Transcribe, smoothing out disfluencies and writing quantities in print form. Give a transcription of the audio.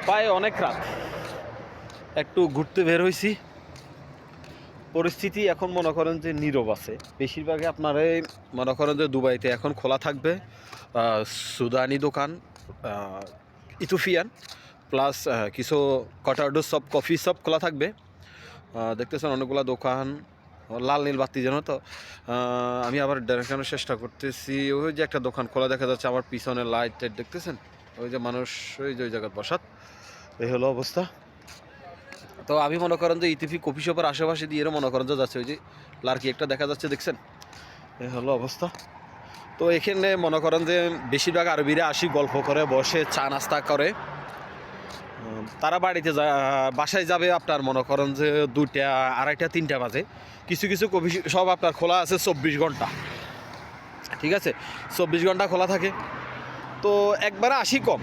প্রায় অনেক রাত, একটু ঘুরতে বের হয়েছি। পরিস্থিতি এখন মনে করেন যে নীরব আছে। বেশিরভাগই আপনার এই মনে করেন যে দুবাইতে এখন খোলা থাকবে সুদানি দোকান, ইথিওপিয়ান, প্লাস কিছু কটার্ডো সব কফি সব খোলা থাকবে। দেখতেছেন অনেকগুলো দোকান, লাল নীল বাতি যেন তো। আমি আবার দেখানোর চেষ্টা করতেছি, ওই যে একটা দোকান খোলা দেখা যাচ্ছে আমার পিছনে, লাইট টাইট দেখতেছেন, ওই যে মানুষ ওই যে ওই জায়গায় বসাত। এই হলো অবস্থা। তো আমি মনে করেন যে ইতিফি কফি শপের আশেপাশে দিয়ে মনে করেন যে যাচ্ছে, ওই যে লার্কি একটা দেখা যাচ্ছে, দেখছেন? এই হলো অবস্থা। তো এখানে মনে করেন যে বেশিরভাগ আরবিরা আসি, গল্প করে, বসে চা নাস্তা করে। তারা বাড়িতে বাসায় যাবে আপনার মনে করেন যে 2টা, 2:30, 3টা বাজে। কিছু কিছু কফি সব আপনার খোলা আছে 24 ঘন্টা, ঠিক আছে? 24 ঘন্টা খোলা থাকে। তো একবারে আসি কম,